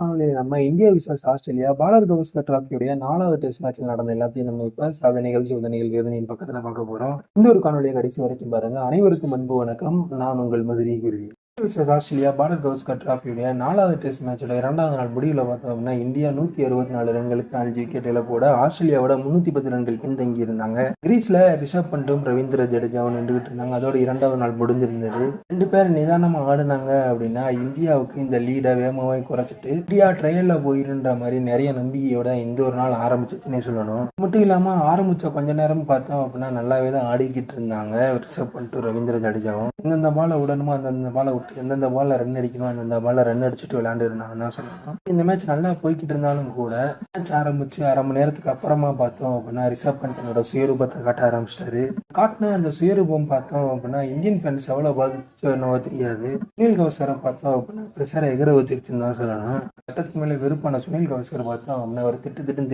நம்ம India versus Australia பாலர் கவாஸ்கர் டிராஃபியுடைய 4வது test மேட்ச்ல நடந்த எல்லாத்தையும் நம்ம இப்ப சாதனைகள், சோதனைகள், வேதனையின் பக்கத்துல பார்க்க போறோம். இந்த ஒரு காணொலியை கடைசி வரைக்கும் பாருங்க. அனைவருக்கும் அன்பு வணக்கம். நான் உங்கள் மதுரை குருவி. விசஸ் ஆஸ்திரேலியா பாலர் கவாஸ்கர் டிராஃபியுடைய 4வது டெஸ்ட் மேட்சோட 2வது நாள் முடிவில் பார்த்தோம் அப்படின்னா இந்தியா 164 ரன்களுக்கு 5 விக்கெட் இழப்போட ஆஸ்திரேலியாவோட 310 ரன்கள் பின்தங்கி இருந்தாங்க. கிரீஸ்ல ரிஷப் பண்டும் ரவீந்திர ஜடேஜாவும் நின்றுகிட்டு இருந்தாங்க. அதோட 2வது நாள் முடிஞ்சிருந்தது. 2 பேர் நிதானமா ஆடுனாங்க அப்படின்னா இந்தியாவுக்கு இந்த லீடை வேகமாவே குறைச்சிட்டு இந்தியா ட்ரையல்ல போயிருன்ற மாதிரி நிறைய நம்பிக்கையோட இந்த ஒரு நாள் ஆரம்பிச்சிச்சுன்னே சொல்லணும். மட்டும் இல்லாம ஆரம்பிச்ச கொஞ்ச நேரம் பார்த்தோம் அப்படின்னா நல்லாவே தான் ஆடிக்கிட்டு இருந்தாங்க ரிஷப் பண்ட்டும் ரவீந்திர ஜடேஜாவும். எந்தெந்த பாலை விடணுமோ அந்தந்த பாலை விட்டு எந்தெந்த பால்ல ரன் அடிக்கணும் அந்தந்த பால்ல ரன் அடிச்சுட்டு விளையாண்டு இருந்தாங்கன்னு தான் சொல்லணும். இந்த மேட்ச் நல்லா போய்கிட்டு இருந்தாலும் கூட மேட்ச் ஆரம்பிச்சு அரை மணி நேரத்துக்கு அப்புறமா பார்த்தோம் அப்படின்னா ரிஷப் பண்ட் தன்னோட சுயரூபத்தை காட்ட ஆரம்பிச்சிட்டாரு. காட்டின அந்த சுயரூபம் பார்த்தோம் அப்படின்னா இந்தியன் ஃபேன்ஸ் எவ்வளவு பாதிச்சோ என்னவோ தெரியாது. சுனில் கவாஸ்கரை பார்த்தோம் அப்படின்னா பிரஷரை எகிர வச்சிருச்சுன்னு தான் சொல்லணும். சட்டத்துக்கு மேலே வெறுப்பான சுனில் கவாஸ்கர் பார்த்தோம் அப்படின்னா அவர்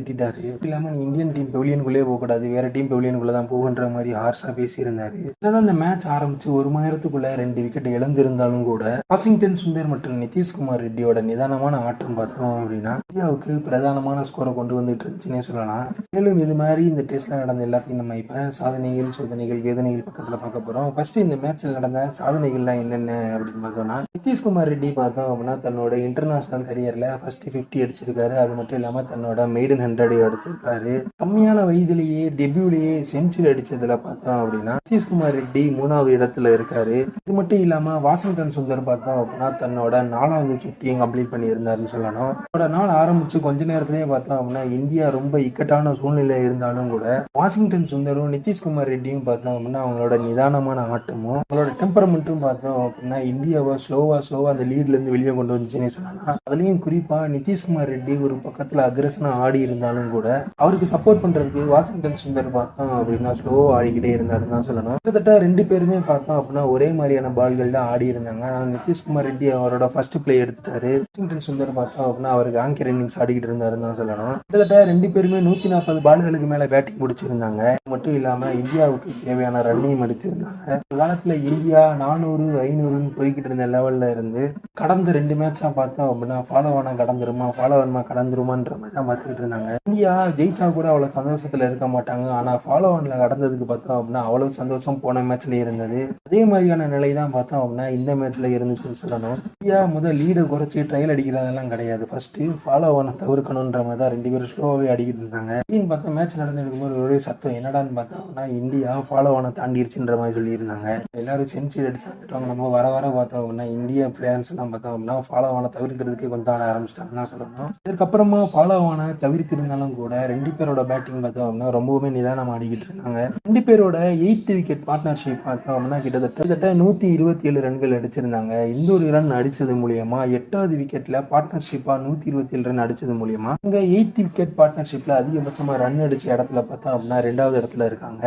திட்டிட்டாரு. இல்லாம இந்தியன் டீம் பெவிலியனுக்குள்ளே போகக்கூடாது, வேற டீம் பெவிலியனுக்குள்ள தான் போகுன்ற மாதிரி ஹார்ஷா பேசியிருந்தாரு. என்னதான் இந்த மேட்ச் ஆரம்பிச்சு ஒரு மணி நேரத்துக்குள்ள 2 விக்கெட் இழந்திருந்தாலும் கூட வாஷிங்டன் சுந்தர் மற்றும் நிதிஷ்குமார் ரெட்டியோட நிதானமான ஆட்டம் பார்த்தோம் அப்படின்னா இந்தியாவுக்கு பிரதானமான ஸ்கோரை கொண்டு வந்துட்டு இருந்துச்சுன்னே சொல்லலாம். மேலும் இது மாதிரி இந்த டெஸ்ட்ல நடந்த எல்லாத்தையும் நம்ம இப்ப சாதனைகள், சோதனைகள், வேதனைகள் பக்கத்துல பார்க்க போறோம். ஃபர்ஸ்ட் இந்த மேட்ச்ல நடந்த சாதனைகள்லாம் என்னென்ன அப்படின்னு பார்த்தோம்னா நிதிஷ்குமார் ரெட்டி பார்த்தோம் அப்படின்னா தன்னோட இன்டர்நேஷனல் கரியர்ல ஃபர்ஸ்ட் 50 அடிச்சிருக்காரு. அது மட்டும் இல்லாம தன்னோட மெய்டன் 100 அடிச்சிருக்காரு. கம்மியான வயதிலேயே டெபியூலேயே செஞ்சுரி அடிச்சதுல பார்த்தோம் அப்படின்னா நிதிஷ்குமார் ரெட்டி 3வது இடத்துல இருக்காரு. இது மட்டும் இல்லாம வாஷிங்டன் சுந்தர் பார்த்தோம் அப்படின்னா தன்னோட 4வது 50 கம்ப்ளீட் பண்ணியிருந்தாருன்னு சொல்லணும். அவரோட நாள் ஆரம்பிச்சு கொஞ்ச நேரத்திலேயே பார்த்தோம் அப்படின்னா இந்தியா ரொம்ப இக்கட்டான சூழ்நிலை இருந்தாலும் கூட வாஷிங்டன் சுந்தரும் நிதிஷ்குமார் ரெட்டியும் பார்த்தோம் அப்படின்னா அவங்களோட நிதானமான ஆட்டமும் அவங்களோட டெம்பரமெண்ட்டும் பார்த்தோம் அப்படின்னா இந்தியாவை ஸ்லோவா அந்த லீட்ல இருந்து வெளியே கொண்டு வந்துச்சுன்னு சொல்லலாம். அதுலயும் குறிப்பா நிதிஷ்குமார் ரெட்டி ஒரு பக்கத்துல அக்ரஷனா ஆடி இருந்தாலும் கூட அவருக்கு சப்போர்ட் பண்றதுக்கு வாஷிங்டன் சுந்தர் பார்த்தோம் அப்படின்னா ஸ்லோவா ஆடிக்கிட்டே இருந்தாருன்னு தான் சொல்லணும். கிட்டத்தட்ட 2 பேருமே பார்த்தோம் அப்படின்னா ஒரே மாதிரியான பால்கள் தான் ஆடி இருந்தாங்க. நிதிஷ்குமார் ரெட்டி அவரோட ஃபர்ஸ்ட் பிளே எடுத்துட்டாரு. வாஷிங்டன் சுந்தர் பார்த்தோம் அப்படின்னா அவருக்கு ஆங்கர் இன்னிங்ஸ் ஆடிக்கிட்டு இருந்தாருன்னு தான் சொல்லணும். கிட்டத்தட்ட 2 பேருமே 140 பால்களுக்கு மேல பேட்டிங் முடிச்சிருந்தாங்க. மட்டும் இல்லாம இந்தியாவுக்கு தேவையான ரன்னையும் அடிச்சிருந்தாங்க. காலத்துல இந்தியா 400 500 போய்கிட்டு இருந்த லெவல்ல இருந்து கடந்த 2 மேட்சா பார்த்தோம் அப்படின்னா ஃபாலோவானா கடந்துருமான்ற மாதிரி தான் பார்த்துக்கிட்டு இருந்தாங்க. இந்தியா ஜெயிச்சா கூட அவ்வளவு சந்தோஷத்துல இருக்க மாட்டாங்க. ஆனா ஃபாலோவான்ல கடந்ததுக்கு பார்த்தோம் அப்படின்னா அவ்வளவு சந்தோஷம் போன மேட்ச்ல இருந்தது. அதே மாதிரியான நிலை தான் பார்த்தோம் அப்படின்னா இந்த மேட்ச்ல இருந்துச்சுன்னு சொல்லணும். இந்தியா முதல் லீடை குறைச்சி ட்ரையல் அடிக்கிறதெல்லாம் கிடையாது. ஃபர்ஸ்ட் ஃபாலோவான தவிர்க்கணுன்ற மாதிரி தான் 2 பேரும் ஸ்லோவாகவே அடிக்கிட்டு இருந்தாங்க. பார்த்தா மேட்ச் நடந்துருக்கும்போது ஒரே சத்தம் என்னடான்னு பார்த்தோம்னா இந்தியா ஃபாலோவான தாண்டிடுச்சுன்ற மாதிரி சொல்லியிருந்தாங்க. எல்லாரும் செஞ்சுரி அடிச்சாங்க. நம்ம வர பார்த்தோம் அப்படின்னா இந்தியா பிளேயர்ஸ் எல்லாம் பார்த்தோம் அப்படின்னா ஃபாலோவான தவிர்க்கிறதுக்கு கொஞ்சம் ஆட ஆரம்பிச்சிட்டாங்கன்னு சொல்லணும். இதுக்கப்புறமா ஃபாலோவான தவிர்த்திருந்தாலும் கூட 2 பேரோட பேட்டிங் பார்த்தோம் அப்படின்னா ரொம்பவுமே நிதானம் ஆடிக்கிட்டு இருந்தாங்க. 2 பேரோட 8th விக்கெட் பார்ட்னர்ஷிப் பார்த்தோம் அப்படின்னா கிட்டத்தட்ட 127 ரன்கள் அடிச்சிருந்தாங்க. இந்த ஒரு ரன் அடிச்சது மூலியமா 8வது விக்கெட்ல பார்ட்னர்ஷிப்பா 127 ரன் அடிச்சது மூலியமா இங்க 8th விக்கெட் பார்ட்னர்ஷிப்ல அதிகபட்சமா ரன் அடிச்ச இடத்துல பார்த்தோம் அப்படின்னா 2வது இடத்துல இருக்காங்க.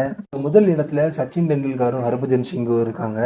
முதல் இடத்துல சச்சின் டெண்டுல்கரும் ஹர்பஜன் சிங்கும் இருக்காங்க.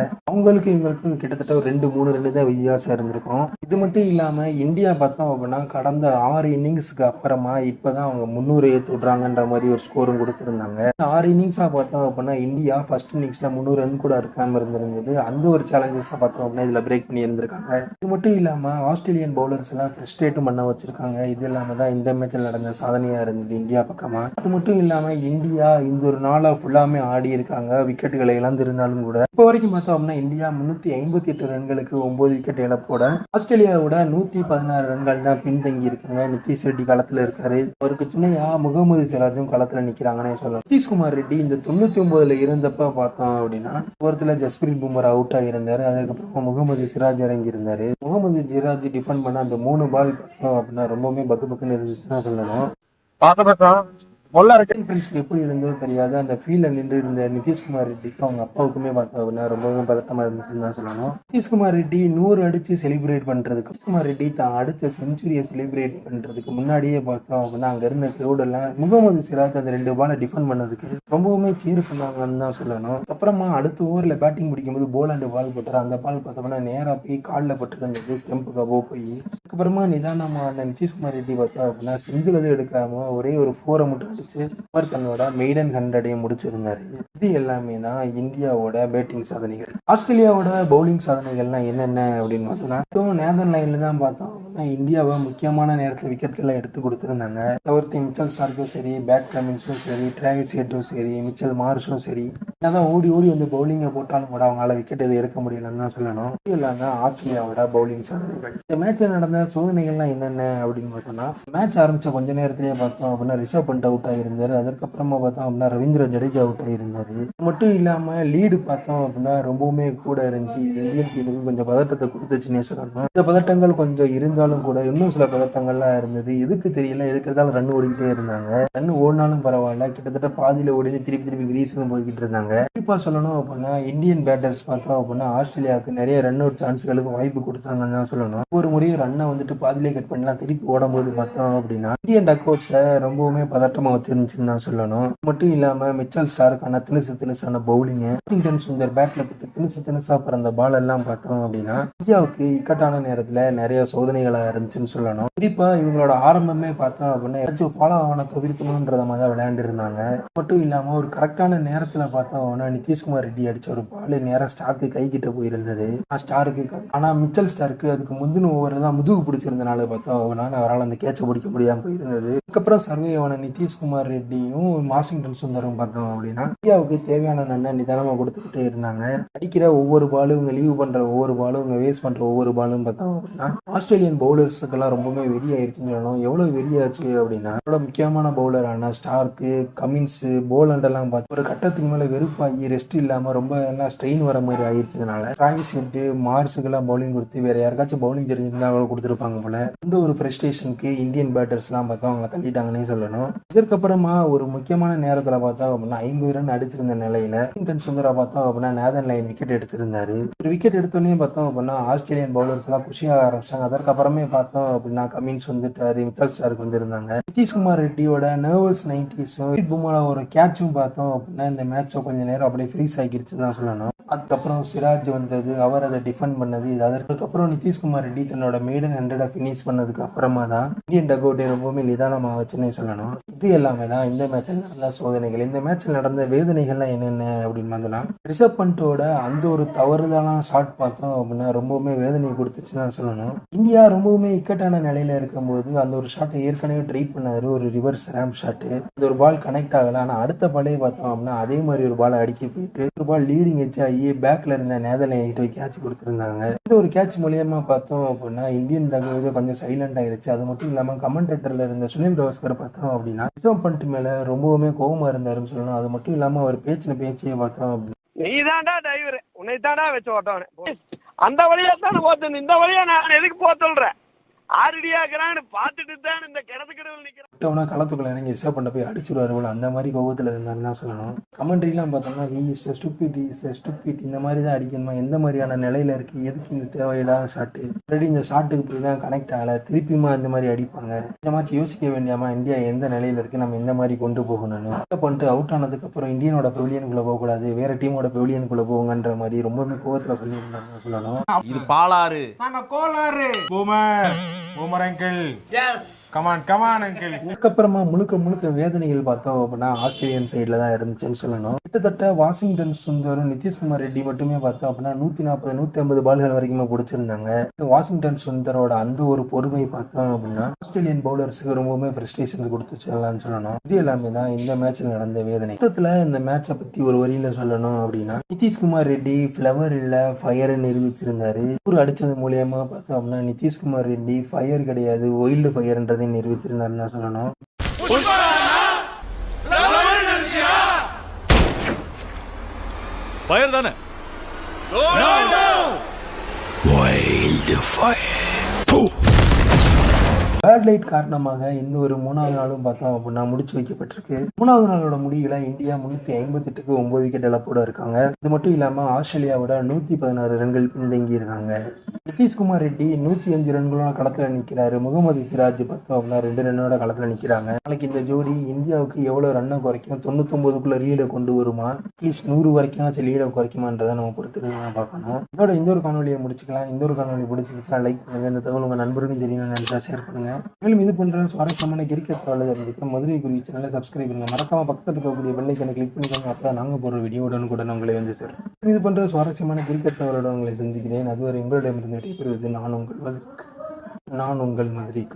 இவங்களுக்கும் கிட்டத்தட்ட ஒரு 2-3 ரன் தான் வித்தியாசம் இருந்திருக்கும். இது மட்டும் இல்லாம இந்தியா பார்த்தோம் அப்படின்னா கடந்த 6 இன்னிங்ஸ்க்கு அப்புறமா இப்பதான் அவங்க 300 தொடுறாங்கன்ற மாதிரி ஒரு ஸ்கோரும் கொடுத்திருந்தாங்க. 6 இன்னிங்ஸா பார்த்தோம் அப்படின்னா இந்தியா ஃபர்ஸ்ட் இன்னிங்ஸ்ல 300 ரன் கூட எடுக்காம இருந்திருந்தது. அந்த ஒரு சேலஞ்சஸ் பார்த்தோம் அப்படின்னா இதுல பிரேக் பண்ணி இருந்திருக்காங்க. இது மட்டும் இல்லாம ஆஸ்திரேலியன் பவுலர்ஸ் எல்லாம் ஃப்ரஸ்ட்ரேட்டும் பண்ண வச்சிருக்காங்க. இது இல்லாம தான் இந்த மேட்ச்ல நடந்த சாதனையா இருந்தது இந்தியா பக்கமா. அது மட்டும் இல்லாம இந்தியா இந்த ஒரு நாளா ஃபுல்லாமே ஆடி இருக்காங்க. விக்கெட்டுகளை இழந்திருந்தாலும் கூட இப்போ வரைக்கும் பார்த்தோம் அப்படின்னா இந்தியா 358 ரன்களுக்கு 9 விக்கெட் இழப்போட ஆஸ்திரேலியாவோட 116 ரன்கள் தான் பின்தங்கி இருக்காங்க. நிதிஷ் ரெட்டி களத்துல இருக்காரு. அவருக்கு துணையா முகமது சிராஜும் களத்துல நிக்கிறாங்கன்னு சொல்லலாம். நிதிஷ்குமார் ரெட்டி இந்த 99ல இருந்தப்ப பார்த்தோம் அப்படின்னா ஒருத்தர் ஜஸ்பிரீத் பும்ரா அவுட் ஆகியிருந்தாரு. அதுக்கப்புறம் முகமது சிராஜ் இறங்கி இருந்தாரு. முகமது சிராஜ் டிஃபெண்ட் பண்ண அந்த 3 பால் பார்த்தோம் அப்படின்னா ரொம்பவுமே பக்குன்னு இருந்துச்சுன்னா சொல்லணும். எப்படி இருந்தோ தெரியாது அந்த ஃபீல்ட்ல நின்று இருந்த நிதிஷ்குமார் ரெட்டிக்கு அவங்க அப்பாவுக்குமே பார்த்தோம் அப்படின்னா ரொம்பவும் பதட்டமா இருந்துச்சுன்னு தான் சொல்லணும். நிதிஷ்குமார் ரெட்டி 100 அடிச்சு செலிப்ரேட் பண்றதுக்கு நிதிஷ்குமார் ரெட்டி தான் அடுத்த செஞ்சுரியை செலிப்ரேட் பண்றதுக்கு முன்னாடியே பார்த்தோம் அப்படின்னா அங்க இருந்த கிரௌட் எல்லாம் முகமது சிராஜ் அந்த 2 பாலை டிஃபெண்ட் பண்ணதுக்கு ரொம்பவுமே சீர் பண்ணாங்கன்னு தான் சொல்லணும். அப்புறமா அடுத்த ஓவர்ல பேட்டிங் பிடிக்கும்போது போல் அண்ட் பால் போட்டார். அந்த பால் பார்த்தோம்னா நேரா போய் காலில் பட்டுருந்தது ஸ்டெம்புக்கு அபோவ் போய். அதுக்கப்புறமா நிதானமான நிதிஷ்குமார் ரெட்டி பார்த்தோம் அப்படின்னா சிங்கிள் எதுவும் எடுக்காம ஒரே ஒரு 4 மட்டும் தன்னோட மெய்டன் 100 முடிச்சிருந்தாரு. இது எல்லாமே தான் இந்தியாவோட பேட்டிங் சாதனைகள். ஆஸ்திரேலியாவோட பவுலிங் சாதனைகள்லாம் என்னென்ன அப்படின்னு பார்த்தோம்னா நேதர்லாண்ட்ல தான் பார்த்தோம் அப்படின்னா இந்தியாவை முக்கியமான நேரத்தில் விக்கெட்களை எடுத்து கொடுத்துருந்தாங்க. தவிர்த்து மிச்சல் ஸ்டார்க்கும் சரி, பேட் கமின்ஸும் சரி, டிராவிஸ் ஹெட்டும் சரி, மிச்சல் மார்ஷும் சரி, என்னதான் ஓடி ஓடி வந்து பவுலிங்கை போட்டாலும் கூட அவங்களால விக்கெட் எதுவும் எடுக்க முடியலன்னு தான் சொல்லணும். இது இல்லாம ஆஸ்திரேலியாவோட பவுலிங் சாதனைகள். இந்த மேட்ச்ல நடந்த சோதனைகள்லாம் என்னென்ன அப்படின்னு பார்த்தோம்னா, மேட்ச் ஆரம்பிச்ச கொஞ்ச நேரத்திலேயே பார்த்தோம் அப்படின்னா ரிஷப் பண்ட் அவுட் ஆகியிருந்தாரு. அதற்கப்புறமா பார்த்தோம் அப்படின்னா ரவீந்திர ஜடேஜா அவுட் ஆகியிருந்தாரு. மட்டும் இல்லாம லீடு பார்த்தோம் அப்படின்னா ரொம்பவுமே கூட இருந்துச்சு. இந்தியன் டீமுக்கு கொஞ்சம் பதட்டத்தை கொடுத்துச்சுன்னே சொல்லணும். இந்த பதட்டங்கள் கொஞ்சம் இருந்தாலும் கூட இன்னும் சில பதட்டங்கள்லாம் இருந்தது. எதுக்கு தெரியல, எதுக்கு இருந்தாலும் ரன் ஓடிக்கிட்டே இருந்தாங்க. ரன் ஓடினாலும் பரவாயில்ல, கிட்டத்தட்ட பாதியில ஓடி திருப்பி திருப்பி கிரீஸுக்கும் போய்கிட்டு இருந்தாங்க. குறிப்பா சொல்லணும் அப்படின்னா இந்தியன் பேட்டர்ஸ் பார்த்தோம் அப்படின்னா ஆஸ்திரேலியாவுக்கு நிறைய ரன் அவுட் சான்ஸ்களுக்கு வாய்ப்பு கொடுத்தாங்கன்னு தான் சொல்லணும். ஒரு முறையும் ரன்னை வந்துட்டு பாதிலே கட் பண்ணலாம் திருப்பி ஓடும்போது பார்த்தோம் அப்படின்னா இந்தியன் டக் அவுட்ஸை ரொம்பவுமே பதட்டமா வச்சிருந்துச்சுன்னு தான் சொல்லணும். மட்டும் இல்லாம மிச்சல் ஸ்டாருக்கான திணுசான பவுலிங், வாஷிங்டன் சுந்தர் பேட்ல போட்டு திணுசா பிறந்த பால் எல்லாம் பார்த்தோம் அப்படின்னா இந்தியாவுக்கு இக்கட்டான நேரத்துல நிறைய சோதனைகளா இருந்துச்சுன்னு சொல்லணும். குறிப்பா இவங்களோட ஆரம்பமே பார்த்தோம் அப்படின்னா ஏதாச்சும் ஃபாலோ ஆன தவிர்க்கணும்ன்றத மாதிரி தான் விளையாண்டு இருந்தாங்க. மட்டும் இல்லாம ஒரு கரெக்டான நேரத்துல பார்த்தோம் அப்படின்னா நிதிஷ்குமார் ரெட்டி அடிச்ச ஒரு பால் நேரம் ஸ்டாருக்கு கை கிட்ட போயிருந்தது. ஸ்டாருக்கு ஆனா மிச்சல் ஸ்டாருக்கு அதுக்கு முந்தின ஓவர் தான் முதுகு பிடிச்சிருந்தனால பார்த்தோம் அப்படின்னா அவரால் அந்த கேட்சை பிடிக்க முடியாம போயிருந்தது. அதுக்கப்புறம் சர்வே ஆன நிதிஷ்குமார் ரெட்டியும் வாஷிங்டன் சுந்தரும் பார்த்தோம் அப்படின்னா இந்தியாவுக்கு தேவையான நன்மை நிதானமா கொடுத்துக்கிட்டே இருந்தாங்க. அடிக்கிற ஒவ்வொரு பாலும் இவங்க லீவ் பண்ற ஒவ்வொரு பாலும் இவங்க வேஸ்ட் பண்ற ஒவ்வொரு பாலும் பார்த்தோம் அப்படின்னா ஆஸ்திரேலியன் பவுலர்ஸுக்கெல்லாம் ரொம்பவே வெறியாயிருச்சுன்னு சொல்லணும். எவ்வளவு வெறியாச்சு அப்படின்னா முக்கியமான பவுலரான ஸ்டார்க்கு, கமின்ஸ், போலண்ட் எல்லாம் பார்த்து ஒரு கட்டத்துக்கு மேல வெறுப்பாகி ரெஸ்ட் இல்லாம ரொம்ப எல்லாம் ஸ்ட்ரெயின் வர மாதிரி ஆயிடுச்சதுனால டிராவிஸ் ஹெட், மார்ஸுக்கெல்லாம் பவுலிங் கொடுத்து வேற யாருக்காச்சும் பவுலிங் தெரிஞ்சிருந்தா அவங்க கொடுத்துருப்பாங்க போல. இந்த ஒரு ஃப்ரஸ்ட்ரேஷனுக்கு இந்தியன் பேட்டர்ஸ் எல்லாம் பார்த்தா அவங்களை தள்ளிட்டாங்கன்னே சொல்லணும். இதற்கப்புறமா ஒரு முக்கியமான நேரத்துல பார்த்தா அப்படின்னா 50 ரன் அடிச்சிருந்த நிலையில வாஷிங்டன் சுந்தரா பார்த்தோம் அப்படின்னா நேதன் லைன் விக்கெட் எடுத்திருந்தாரு. ஒரு விக்கெட் எடுத்தோடனே பார்த்தோம் அப்படின்னா ஆஸ்திரேலியன் பவுலர்ஸ் எல்லாம் குஷியாக ஆரம்பிச்சாங்க. அதற்கப்புறமே பார்த்தோம் அப்படின்னா கமின்ஸ் வந்துட்டாரு, மிச்சல் ஸ்டார்க் வந்திருந்தாங்க. நிதிஷ்குமார் ரெட்டியோட நர்வஸ் 90ஸும் பும்ராவோட கேட்சும் பார்த்தோம் அப்படின்னா இந்த மேட்சை கொஞ்சம் நேரம் அப்படியே ஃப்ரீஸ் ஆகிருச்சுன்னு தான் சொல்லணும். அதுக்கப்புறம் சிராஜ் வந்தது, அவர் அதை டிஃபெண்ட் பண்ணது. அதற்கப்புறம் நிதிஷ்குமார் ரெட்டி தன்னோட மெய்டன் 100 ஃபினிஷ் பண்ணதுக்கு அப்புறமா தான் இந்தியன் டக் அவுட்டே ரொம்பவுமே நிதானமாகச்சுன்னே சொல்லணும். இது எல்லாமே தான் இந்த மேட்சில் நடந்த சோதனைகள். இந்த மேட்சில் நடந்த வேதனைகள்லாம் என்னென்ன அப்படின்னு பார்த்தோம்னா ரிஷப் பண்டோட அந்த ஒரு தவறுதலான ஷாட் பார்த்தோம் அப்படின்னா ரொம்பவுமே வேதனை கொடுத்துச்சுன்னு தான் சொல்லணும். இந்தியா ரொம்பவுமே இக்கட்டான நிலையில இருக்கும்போது அந்த ஒரு ஷாட்டை ஏற்கனவே ட்ரை பண்ணாரு, ஒரு ரிவர்ஸ் ரேம் ஷாட்டு. அந்த ஒரு பால் கனெக்ட் ஆகல. ஆனால் அடுத்த பாலே பார்த்தோம் அப்படின்னா அதே மாதிரி ஒரு பால் அடிக்க போயிட்டு ஒரு பால் லீடிங் எச் ஆகி பேக்ல இருந்த நேதர்லாந்து கேட்ச் கொடுத்துருந்தாங்க. இந்த ஒரு கேட்ச் மூலியமா பார்த்தோம் அப்படின்னா இந்தியன் தகவல் கொஞ்சம் சைலண்ட் ஆயிருச்சு. அது மட்டும் இல்லாம கமெண்டேட்டர்ல இருந்த சுனில் கவாஸ்கர் பார்த்தோம் அப்படின்னா ரிஷப் பண்ட் மேல ரொம்பவுமே கோபமா இருந்தாருன்னு சொல்லணும். அது மட்டும் இல்லாம அவர் பேச்சையே பார்த்தோம் அப்படின்னா நீதான்டா டிரைவர், உன்னை தான்டா வச்சு ஓட்டவனே, அந்த வழியா தானே போத்து, இந்த வழியா நான் எதுக்கு போக சொல்றேன், ஆரடியாக்குறான்னு பார்த்துட்டு தான் இந்த கிடத்துக்கிடவில் நிற்கிறேன். களத்துக்குள்ள இறங்கி ரிஷப் பண்ட போய் அடிச்சுடுவாரு போல, அந்த மாதிரி கோபத்தில் இருந்தாருன்னு தான் சொல்லணும். கமெண்ட்ரிலாம் பார்த்தோம்னா ஸ்டூபிட் இந்த மாதிரி தான் அடிக்கணுமா, எந்த மாதிரியான நிலையில இருக்கு, எதுக்கு இந்த தேவையில்லாத ஷாட்டு, ஆல்ரெடி இந்த ஷாட்டுக்கு போய் தான் கனெக்ட் ஆகலை, திருப்பியுமா இந்த மாதிரி அடிப்பாங்க, இந்த மாதிரி யோசிக்க வேண்டியாமா இந்தியா எந்த நிலையில இருக்கு, நம்ம எந்த மாதிரி கொண்டு போகணும்னு. ரிஷப் பண்ணிட்டு அவுட் ஆனதுக்கு அப்புறம் இந்தியனோட பெவிலியனுக்குள்ள போகக்கூடாது, வேற டீமோட பெவிலியனுக்குள்ள போங்கன்ற மாதிரி ரொம்பவே கோபத்தில் சொல்லியிருந்தாங்க சொல்லணும். இது பாலாறு, நாங்க கோலாறு. Boomer uncle, yes come on uncle. அதுக்கப்புறமா முழுக்க வேதனைகள் பார்த்தோம் அப்படின்னா ஆஸ்திரேலியன் சைட்ல தான் இருந்துச்சுன்னு சொல்லணும். கிட்டத்தட்ட வாஷிங்டன் சுந்தரும் நிதிஷ்குமார் ரெட்டி மட்டுமே பார்த்தோம் அப்படின்னா 140-150 பால்கள் வரைக்குமே பிடிச்சிருந்தாங்க. வாஷிங்டன் சுந்தரோட அந்த ஒரு பொறுமை பார்த்தோம் அப்படின்னா ஆஸ்திரேலியன் பவுலர்ஸுக்கு ரொம்பவுமே ஃப்ரஸ்ட்ரேஷன் கொடுத்துச்சுன்னு சொல்லணும். இது எல்லாமே தான் இந்த மேட்ச்ல நடந்த வேதனை. மொத்தத்துல இந்த மேட்சை பத்தி ஒரு வரியில சொல்லணும் அப்படின்னா நிதிஷ்குமார் ரெட்டி ஃபிளவர் இல்ல ஃபயர் நிரூபிச்சிருந்தாரு. ஒரு அடிச்சது மூலியமா பார்த்தோம் அப்படின்னா நிதிஷ்குமார் ரெட்டி ஃபயர் கிடையாது, ஒயில்டு ஃபயர்ன்றதை நிரூபிச்சிருந்தாருன்னு சொல்லணும். ஃபயர் தானே, வைல்ட் ஃபயர். பேட் லைட் காரணமாக இந்த ஒரு 3வது நாளும் பார்த்தோம் அப்படின்னா முடிச்சு வைக்கப்பட்டிருக்கு. 3வது நாளோட முடிவுல இந்தியா 358க்கு 9 விக்கெட் இழப்போட இருக்காங்க. இது மட்டும் இல்லாம ஆஸ்திரேலியாவோட 116 ரன்கள் பின்தங்கி இருக்காங்க. நிதிஷ்குமார் ரெட்டி 105 ரன்களோட களத்துல நிக்கிறாரு. முகமது சிராஜ் பார்த்தோம் அப்படின்னா 2 ரன்னோட களத்துல நிக்கிறாங்க. நாளைக்கு இந்த ஜோடி இந்தியாவுக்கு எவ்வளவு ரன்னை குறைக்கும், 99க்குள்ள லீடை கொண்டு வருமா, அட்லீஸ்ட் 100 வரைக்கும் லீடை குறைக்குமான்றதை நம்ம பொறுத்து பார்க்கணும். இதோட இந்த ஒரு காணொலியை முடிச்சுக்கலாம். இந்த ஒரு காணொலி பிடிச்சிருச்சா லைக் பண்ணுங்க. இந்த தகவல் உங்க நண்பருக்கும் தெரியும் நினைச்சா ஷேர் பண்ணுங்க. மேலும் இது போன்ற சுவாரஸ்யமான கிரிக்கெட் தகவல்களுக்கு மதுரை குருவி சேனலை சப்ஸ்கிரைப் பண்ணுங்க. மறக்காம பக்கத்தில் இருக்கக்கூடிய பெல் ஐகானை கிளிக் பண்ணிக்கோங்க. அப்போ நாங்கள் போடுற வீடியோ உடனுக்குடன் உங்களை வந்து சேரும். இது போன்ற சுவாரஸ்யமான கிரிக்கெட் தகவலோட உங்களை சந்திக்கிறேன். அதுவரை உங்களிடமிருந்து விடைபெறுவது நான் உங்கள் நான் உங்கள் மதுரை.